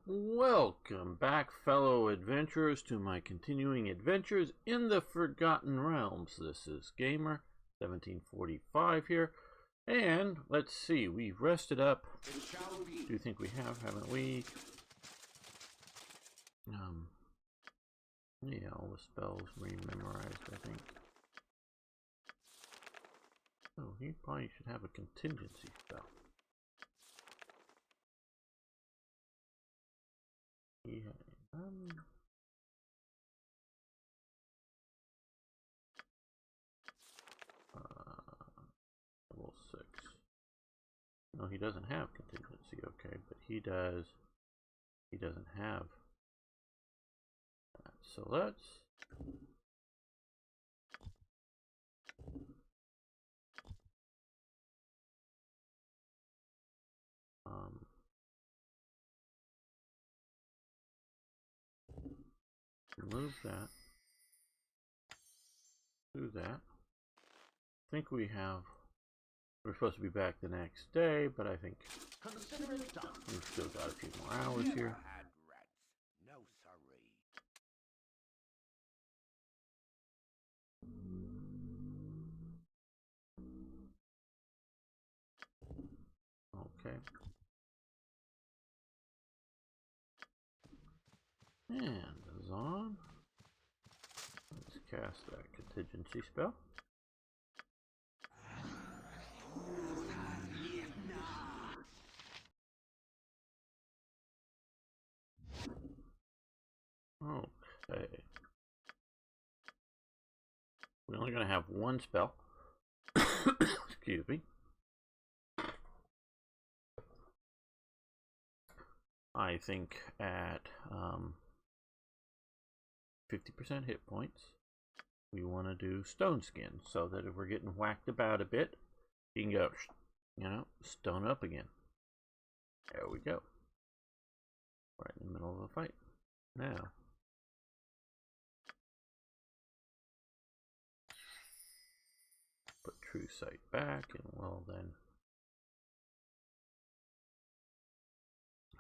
Welcome back, fellow adventurers, to my continuing adventures in the Forgotten Realms. This is Gamer 1745 here, and let's see, we've rested up. Do you think we have, haven't we? Yeah, all the spells re-memorized, I think. Oh, he probably should have a contingency spell. Yeah, level 6. No, he doesn't have contingency, okay, but he does. He doesn't have that. So let's remove that. Do that. I think we have. We're supposed to be back the next day, but I think we've still got a few more hours here. No, sorry. Okay. And Zon. Let's cast that contingency spell. Okay. We're only going to have one spell. Excuse me. I think at 50% hit points, we want to do Stone Skin, so that if we're getting whacked about a bit, you can go, you know, stone up again. There we go. Right in the middle of a fight. Now, put True Sight back, and we'll then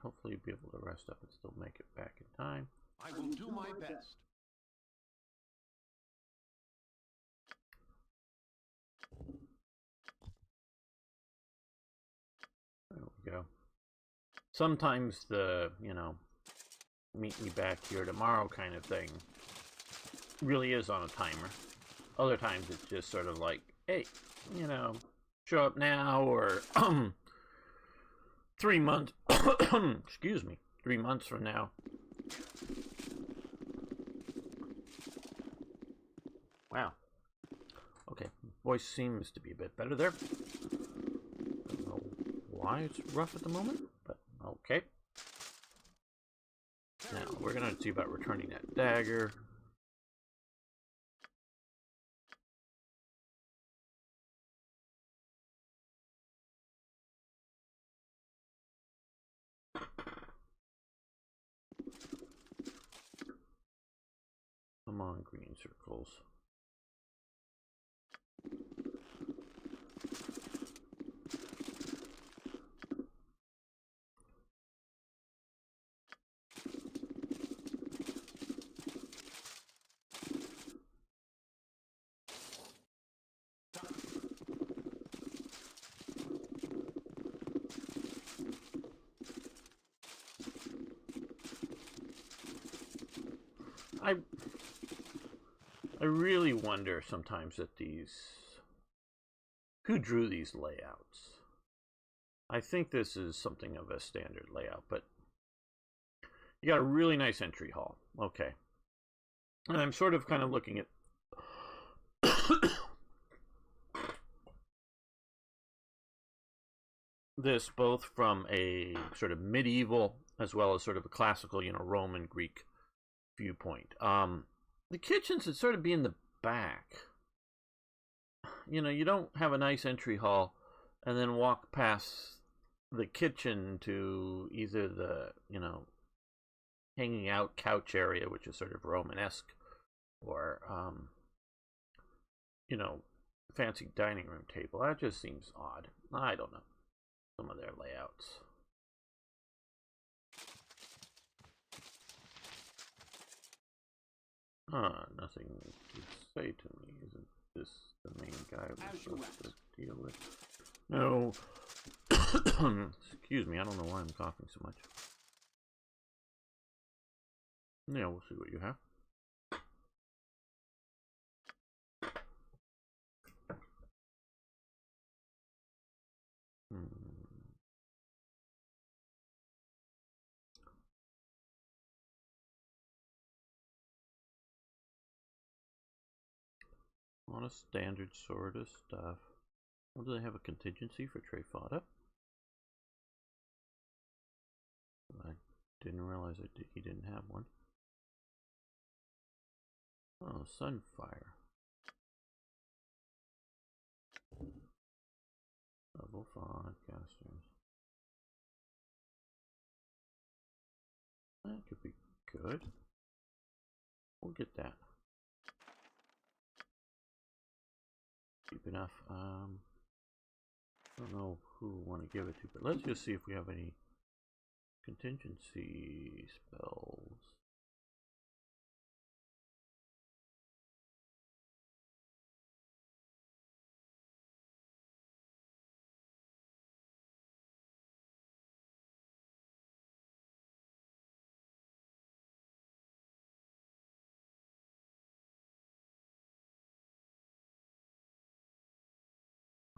hopefully be able to rest up and still make it back in time. I will do my best. There we go. Sometimes the, you know, meet me back here tomorrow kind of thing really is on a timer. Other times it's just sort of like, hey, you know, show up now, or 3 months, excuse me, 3 months from now. Wow. Okay, voice seems to be a bit better there. Don't know why it's rough at the moment, but okay. Now, we're going to see about returning that dagger. Come on, green circles. I really wonder sometimes at these, who drew these layouts. I think this is something of a standard layout, but you got a really nice entry hall. Okay. And I'm sort of kind of looking at this both from a sort of medieval as well as sort of a classical, you know, Roman Greek viewpoint. The kitchens would sort of be in the back. You know, you don't have a nice entry hall and then walk past the kitchen to either the, you know, hanging out couch area, which is sort of Romanesque, or, you know, fancy dining room table. That just seems odd. I don't know. Some of their layouts. Nothing to say to me. Isn't this the main guy we're supposed to deal with? No. Excuse me, I don't know why I'm coughing so much. Yeah, we'll see what you have. On a standard sort of stuff. Well, do they have a contingency for Trey Fodda? I didn't realize he didn't have one. Oh, Sunfire. Level 5 casters. That could be good. We'll get that. Cheap enough. I don't know who we want to give it to, but let's just see if we have any contingency spells.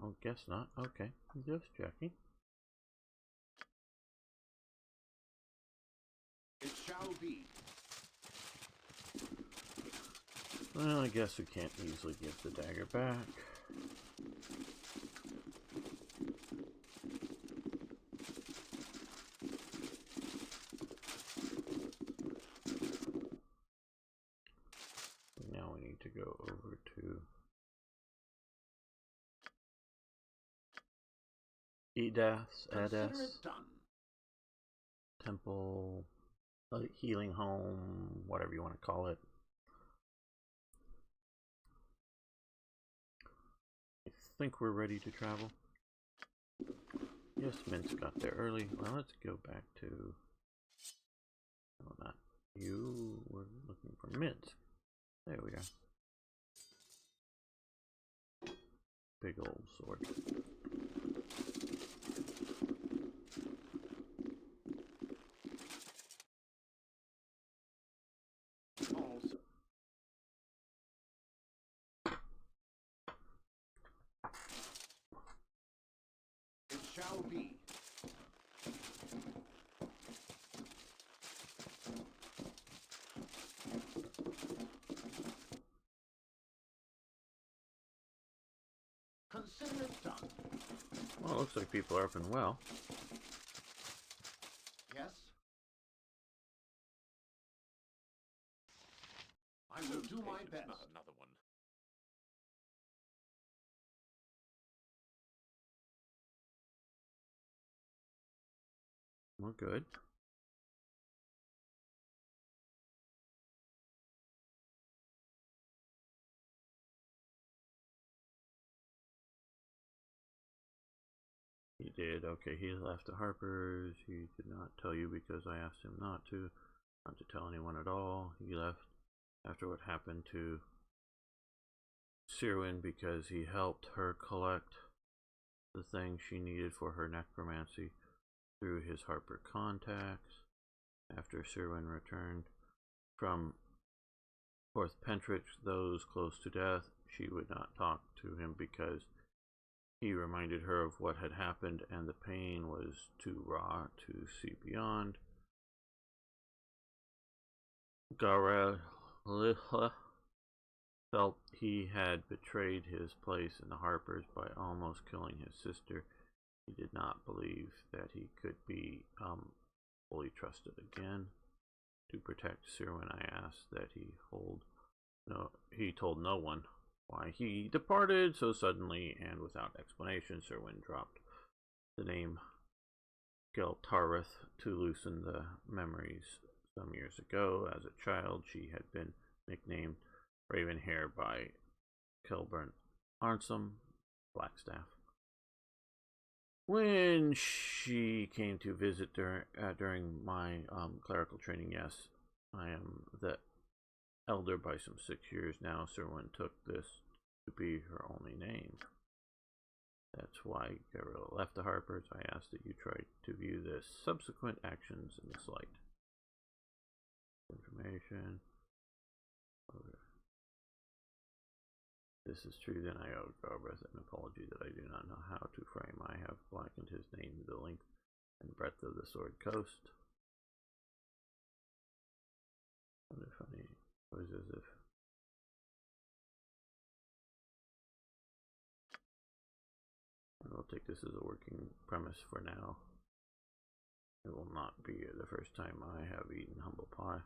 Oh, guess not. Okay, just checking. It shall be. Well, I guess we can't easily give the dagger back. Now we need to go over to Edas Temple, Healing Home, whatever you want to call it. I think we're ready to travel. Yes, Minsk got there early. Well, let's go back to... No, not you. We're looking for Minsk. There we are. Big old sword. It shall be. Consider it done. Well, it looks like people are up and well. Yes. I will do my best. Not another one. We're good. He did. Okay, he left the Harpers. He did not tell you because I asked him not to tell anyone at all. He left after what happened to Sirwin because he helped her collect the things she needed for her necromancy through his Harper contacts. After Sirwin returned from Forth Pentrich, those close to death, she would not talk to him because he reminded her of what had happened and the pain was too raw to see beyond. Garel felt he had betrayed his place in the Harpers by almost killing his sister. He did not believe that he could be fully trusted again. To protect Sirwin, I asked that he told no one why he departed so suddenly and without explanation. Sirwin dropped the name Geltareth to loosen the memories. Some years ago, as a child, she had been nicknamed Ravenhair by Kilburn Arnsome, Blackstaff. When she came to visit during my clerical training, yes, I am the elder by some 6 years now. Serwyn took this to be her only name. That's why Gabriella left the Harpers. I ask that you try to view the subsequent actions in this light. Information. Okay. This is true, then I owe Garbreth an apology that I do not know how to frame. I have blackened his name to the length and breadth of the Sword Coast. Wonder funny. What is as if I'll take this as a working premise for now. It will not be the first time I have eaten humble pie.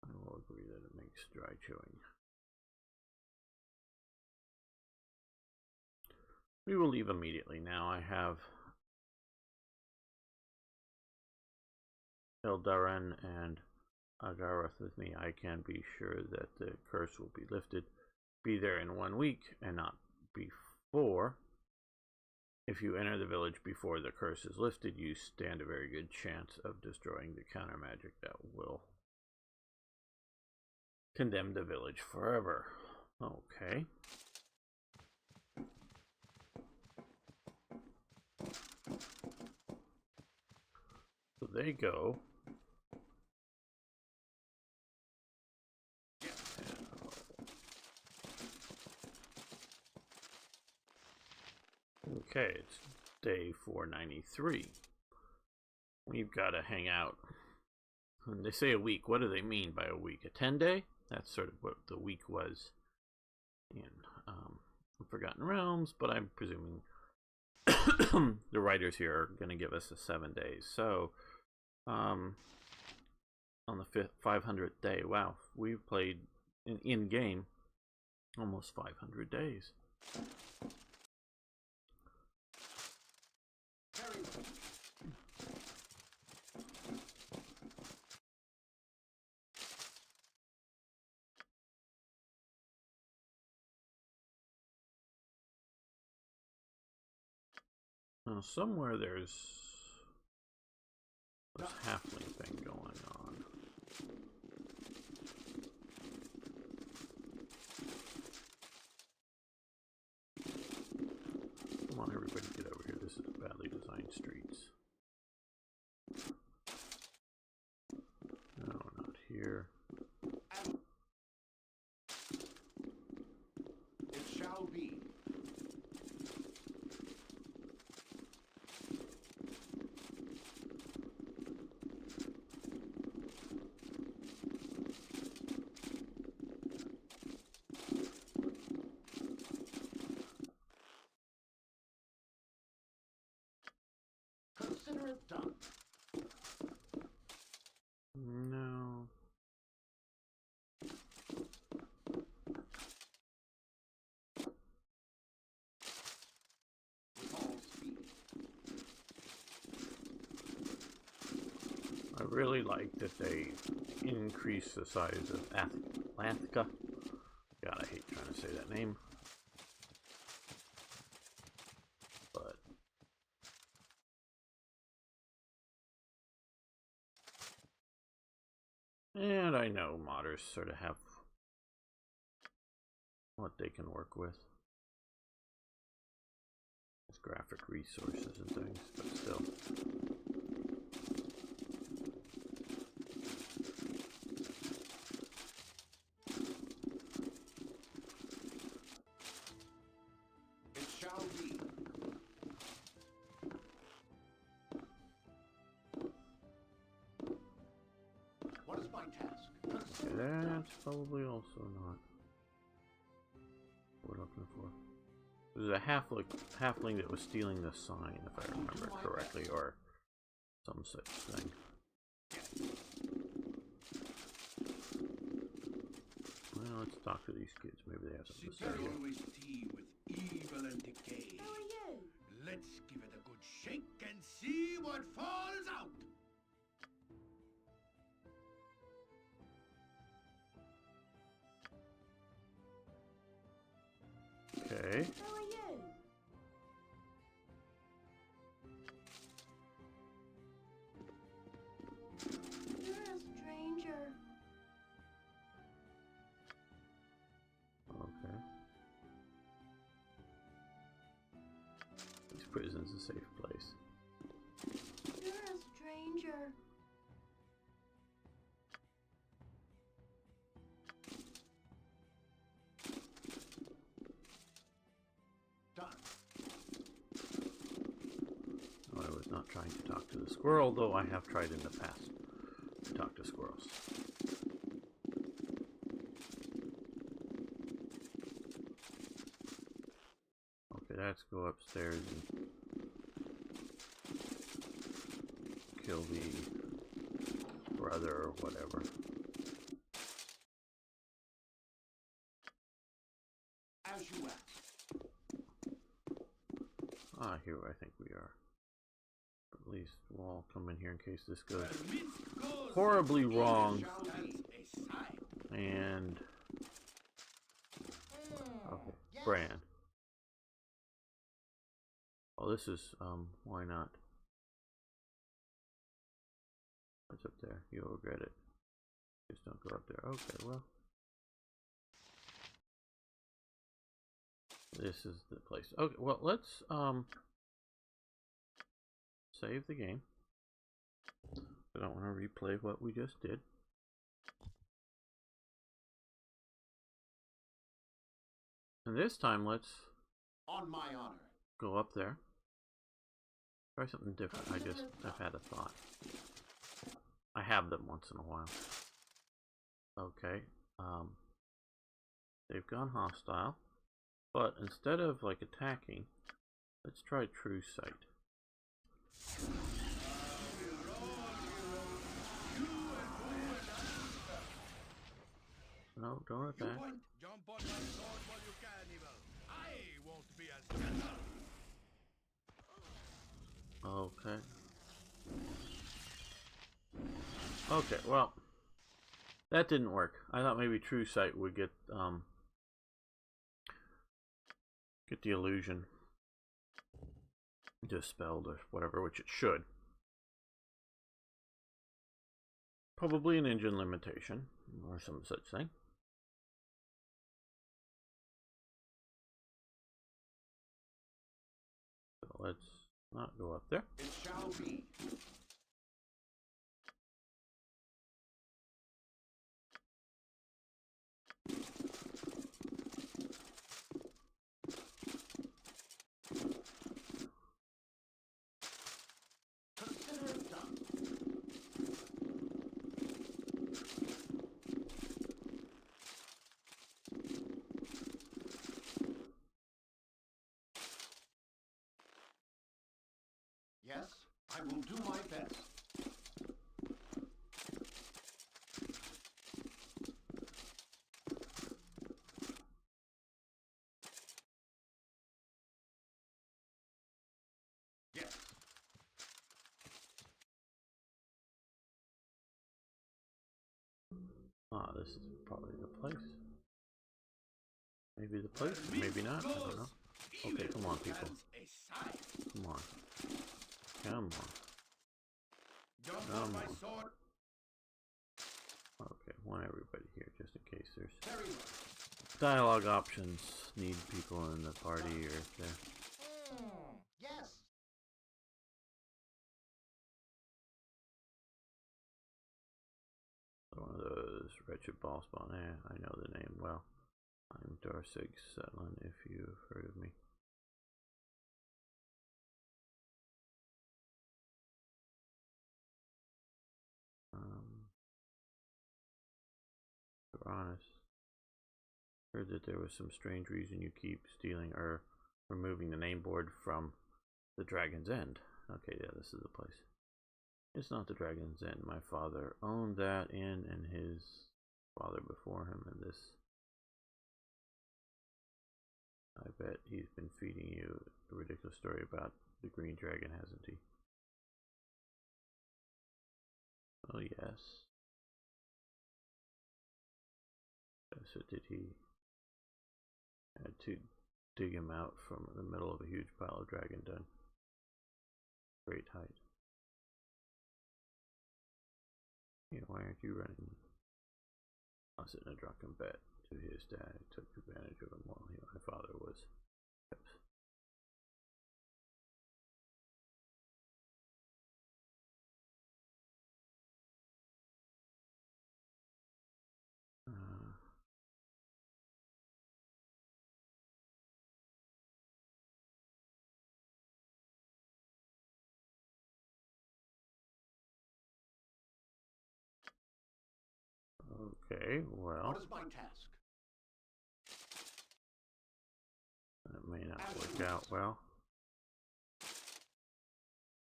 I will agree that it makes dry chewing. We will leave immediately now. I have Eldaran and Agareth with me. I can be sure that the curse will be lifted. Be there in 1 week and not before. If you enter the village before the curse is lifted, you stand a very good chance of destroying the counter magic that will condemn the village forever. Okay. So they go. Okay, it's day 493. We've got to hang out. When they say a week, what do they mean by a week? A 10-day? That's sort of what the week was in Forgotten Realms, but I'm presuming the writers here are going to give us a 7 days. So, on the 500th day, wow, we've played in-game almost 500 days. Now, somewhere there's this halfling thing going on. Come on, everybody, get over here. This is badly designed streets. No, not here. It shall be. Consider it done. No. With all speed. I really like that they increase the size of Athka. God, I hate trying to say that name. But and I know modders sort of have what they can work with as graphic resources and things, but still. It shall be. What is my task? Consider it done. That's probably also not what we're looking for. There's a halfling that was stealing the sign, if I remember correctly, or some such thing. Well, let's talk to these kids. Maybe they have something to say here. Citadel is tea with evil and decay. How are you? Let's give it a good shake and see what falls out. Okay. How are you? safe place. You're a stranger. Done. Oh, I was not trying to talk to the squirrel, though I have tried in the past to talk to squirrels. Okay, let's go upstairs and kill the brother or whatever. As you asked. Ah, here I think we are. At least we'll all come in here in case this goes horribly wrong. And okay, Bran. Oh, this is why not? What's up there? You'll regret it. Just don't go up there. Okay, well. This is the place. Okay, well, let's save the game. I don't want to replay what we just did. And this time, let's On my honor. go up there. Try something different. I've had a thought. I have them once in a while. Okay. They've gone hostile. But instead of like attacking, let's try True Sight. No, don't attack. Jump on my sword while you can, evil. I won't be as gentle. Okay. Okay, well, that didn't work. I thought maybe True Sight would get the illusion dispelled or whatever, which it should. Probably an engine limitation or some such thing. So let's not go up there. It shall be. Consider it done. Yes, I will do my best. Yes. Ah, this is probably the place. Maybe the place, maybe not. I don't know. Okay, come on, people. Come on. Come on. Jump Come on my on. sword. Okay, want everybody here just in case there's Very well. dialogue options. Need people in the party or if they're. Yes. One of those wretched ball spawn. I know the name well. I'm Darsig Setlin, if you've heard of me. For honest, heard that there was some strange reason you keep stealing or removing the name board from the Dragon's End. Okay, yeah, this is the place. It's not the Dragon's End. My father owned that inn and his father before him, and this. I bet he's been feeding you a ridiculous story about the green dragon, hasn't he? Oh, yes. So did he? Had to dig him out from the middle of a huge pile of dragon dung. Great height. Yeah, why aren't you running? I was in a drunken bet to his dad. He took advantage of him while my father was. Okay, well. What is my task? That may not work out well.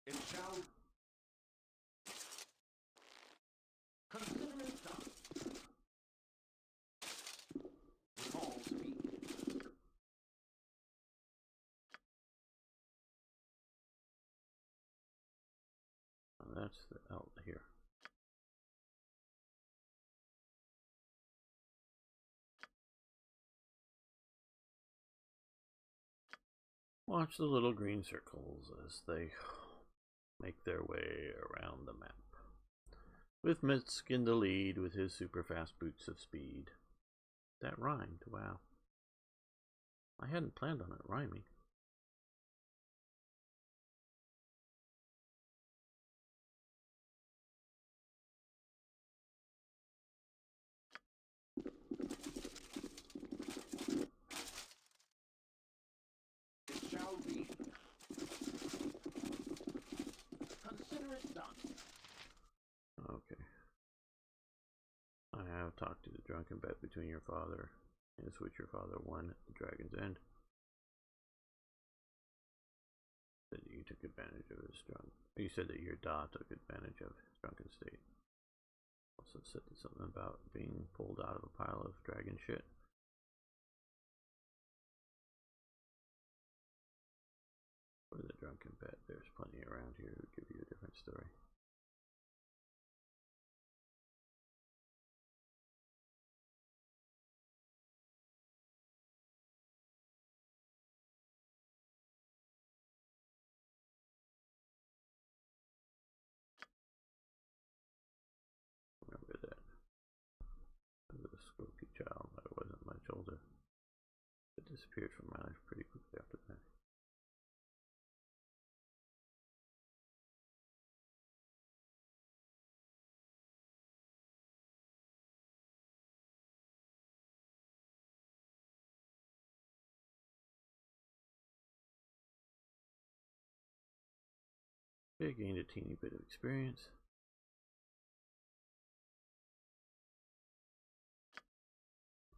It shall consider it done. With all speed. That's the out here. Watch the little green circles as they make their way around the map. With Misk in the lead with his super fast boots of speed. That rhymed, wow. I hadn't planned on it rhyming. It shall be. Consider it done. Okay. I have talked to the drunken bet between your father, and which your father won at the Dragon's End. That you took advantage of his drunk. You said that your da took advantage of his drunken state. Also said something about being pulled out of a pile of dragon shit. For the drunken bet, there's plenty around here who give you a different story. Remember that. I was a squeaky child, but I wasn't much older. It disappeared from my life pretty quickly after that. I gained a teeny bit of experience.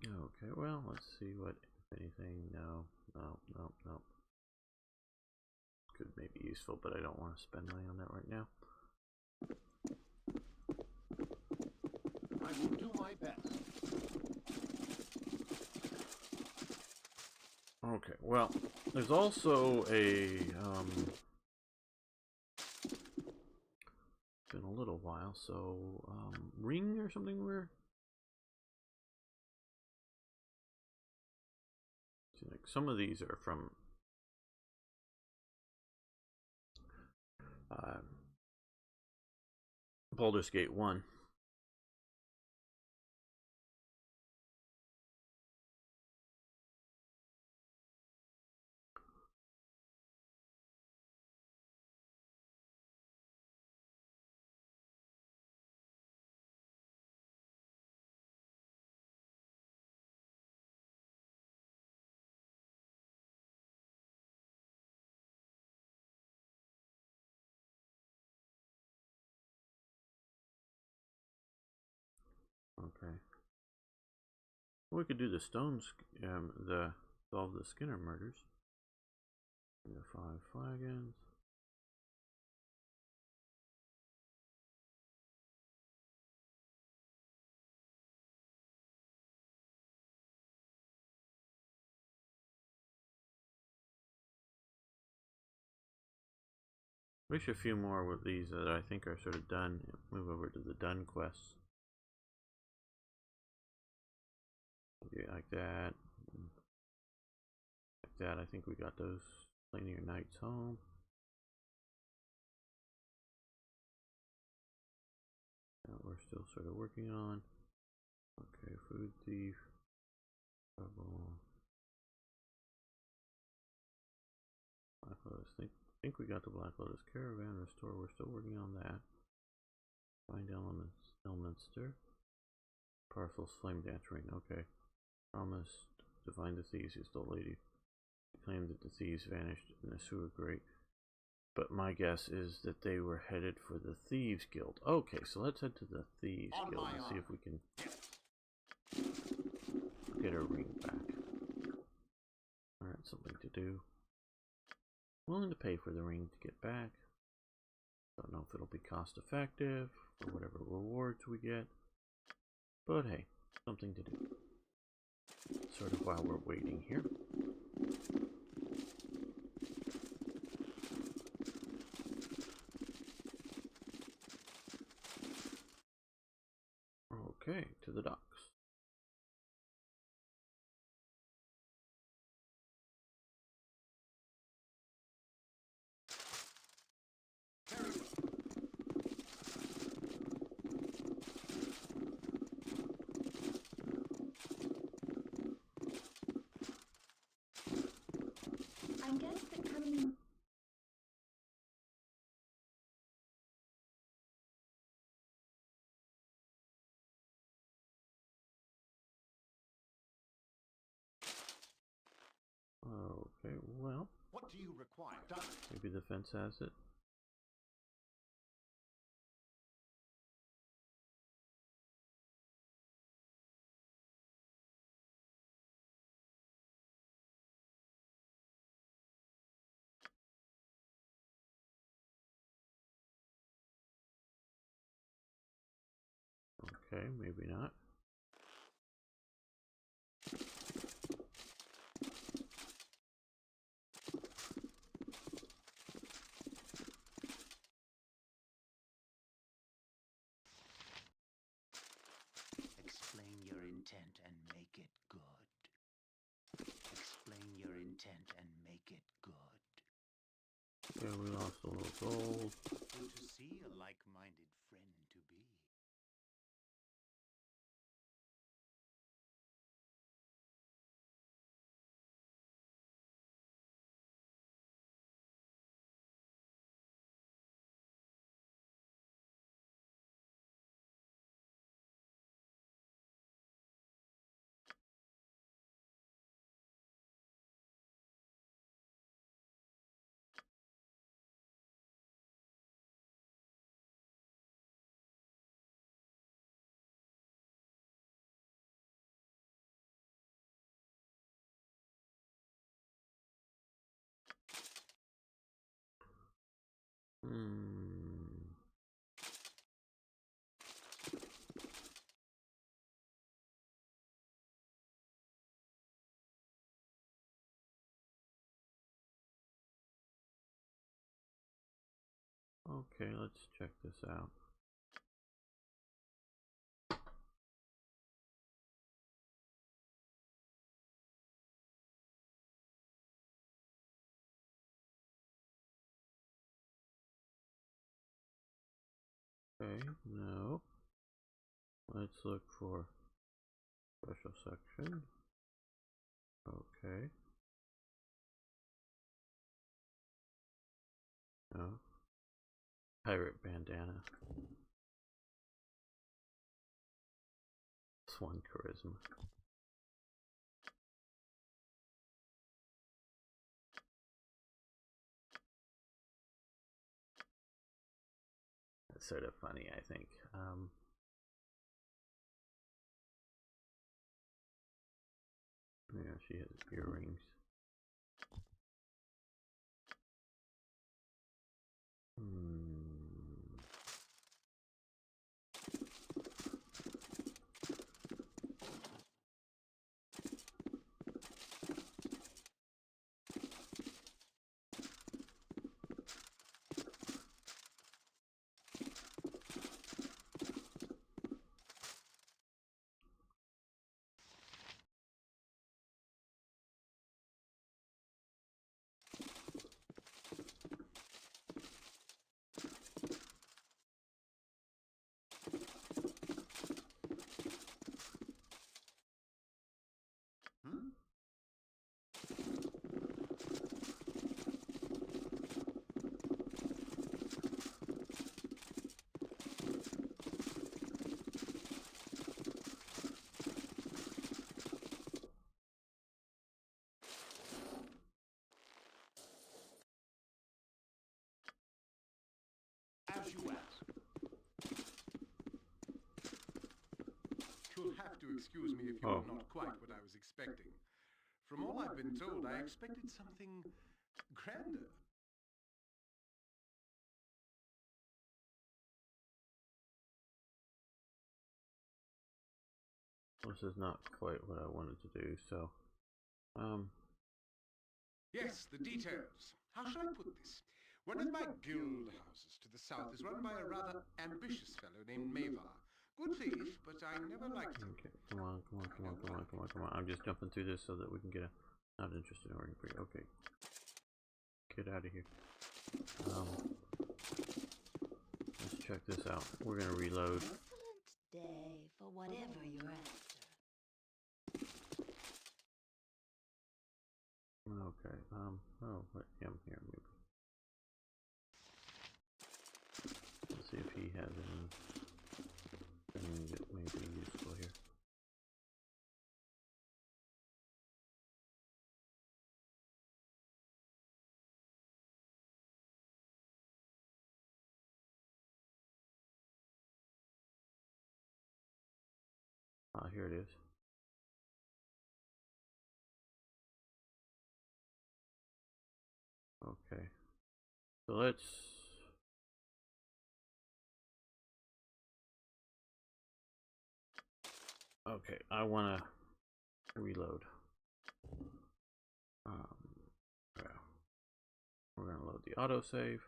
Okay, well, let's see what, if anything, no. Could may be useful, but I don't want to spend money on that right now. I will do my best. Okay, well, there's also a, been a little while, so, ring or something where? Like some of these are from Baldur's Gate 1. Okay. We could do the stones, the solve the Skinner murders. The 5 flagons. Wish a few more with these that I think are sort of done. Move over to the done quests. Okay, like that. Like that. I think we got those. Cleaning your knights home. That we're still sort of working on. Okay, food thief. Trouble. Black Lotus. Think we got the Black Lotus caravan restore. We're still working on that. Find elements. Elminster. Parcel's flame dance ring. Okay. Promised to find the thieves who stole Lady. Claimed that the thieves vanished in the sewer grate. But my guess is that they were headed for the Thieves Guild. Okay, so let's head to the Thieves Guild and see if we can get our ring back. Alright, something to do. Willing to pay for the ring to get back. Don't know if it'll be cost effective or whatever rewards we get. But hey, something to do. Sort of while we're waiting here. Okay, to the docks. I guess that coming. Okay, well, What do you require? maybe the fence has it. Okay, maybe not. Explain your intent and make it good. Explain your intent and make it good. Okay, we lost a little gold. Good to see a like-minded friend to be. Okay, let's check this out. Okay, no. Let's look for special section. Okay. No. Pirate bandana. Plus 1 charisma. That's sort of funny, I think. Yeah, she has earrings. excuse me if you're not quite what I was expecting. From all I've been told, I expected something grander. This is not quite what I wanted to do, so Yes, the details. How shall I put this? One of my guild houses to the south is run by a rather ambitious fellow named Mavar. Good thief, but I never liked him. okay, come on. I'm just jumping through this so that we can get a not interested in working for you. Okay. Get out of here. Let's check this out. We're gonna reload. Excellent day for whatever you're after. Okay, oh, let him here, maybe. Let's see if he has anything that may be useful here. Ah, here it is. Okay, so let's okay, I want to reload. Yeah. We're going to load the autosave.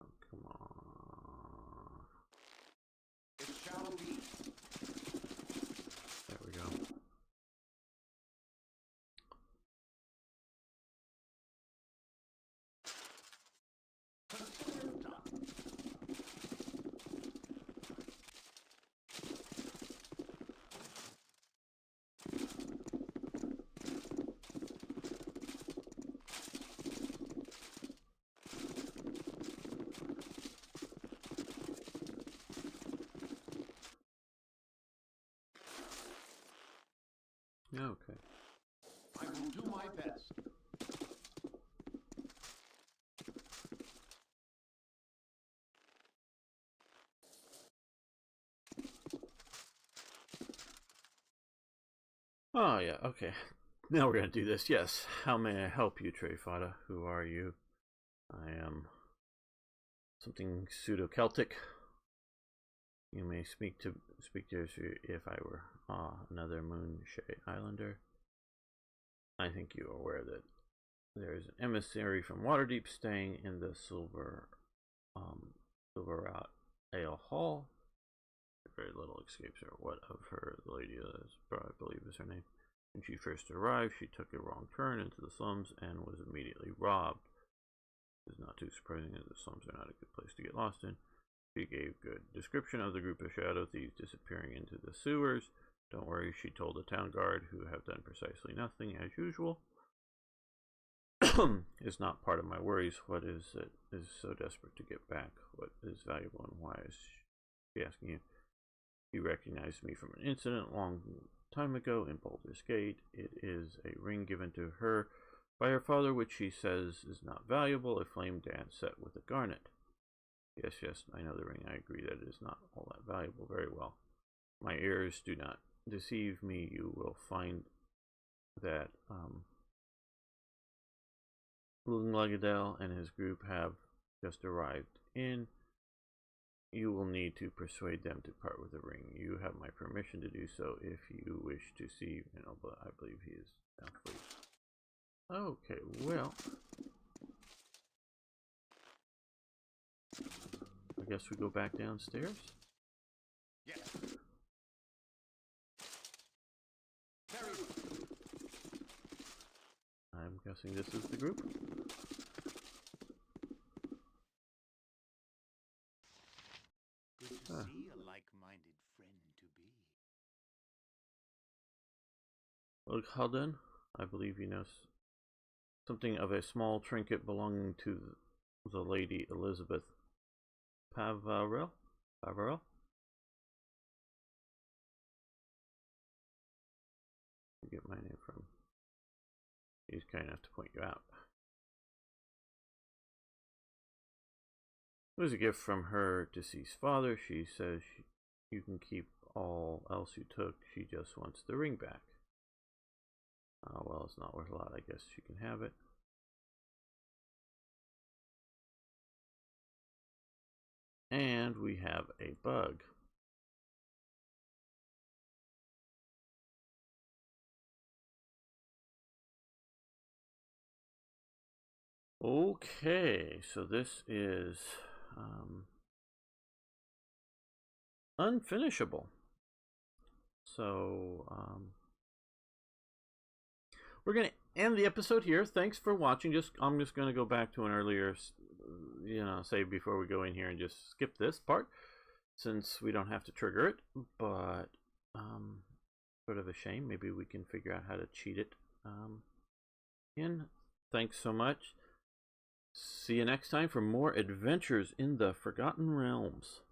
Oh, come on. It shall be. There we go. Consider done. Okay. I will do my best. Oh, yeah, okay. Now we're going to do this. Yes. How may I help you, Treyfada? Who are you? I am something pseudo-Celtic. You may speak to us if I were another Moonshae Islander. I think you are aware that there is an emissary from Waterdeep staying in the Silver Ale Hall. Very little escapes her. What of her? The lady I believe is her name. When she first arrived, she took a wrong turn into the slums and was immediately robbed. It is not too surprising that the slums are not a good place to get lost in. She gave good description of the group of shadow thieves disappearing into the sewers. Don't worry, she told the town guard, who have done precisely nothing as usual. Is not part of my worries. What is it is so desperate to get back? What is valuable and why is she asking you? You recognized me from an incident long time ago in Baldur's Gate. It is a ring given to her by her father, which she says is not valuable, a flame dance set with a garnet. Yes, I know the ring. I agree that it is not all that valuable. Very well. My ears do not deceive me. You will find that Lagadel and his group have just arrived in. You will need to persuade them to part with the ring. You have my permission to do so if you wish to see, but I believe he is now free. Okay, well, I guess we go back downstairs. Yes. Very well. I'm guessing this is the group. Good to see a like-minded friend to be. Look, Halden, I believe you know something of a small trinket belonging to the Lady Elizabeth Pavarel? Get She's kind enough to point you out. It was a gift from her deceased father. She says you can keep all else you took. She just wants the ring back. Well, it's not worth a lot. I guess she can have it. And we have a bug. Okay, so this is unfinishable. So we're going to end the episode here. Thanks for watching. I'm just going to go back to an earlier, save before we go in here and just skip this part, since we don't have to trigger it. But sort of a shame. Maybe we can figure out how to cheat it in. Thanks so much. See you next time for more adventures in the Forgotten Realms.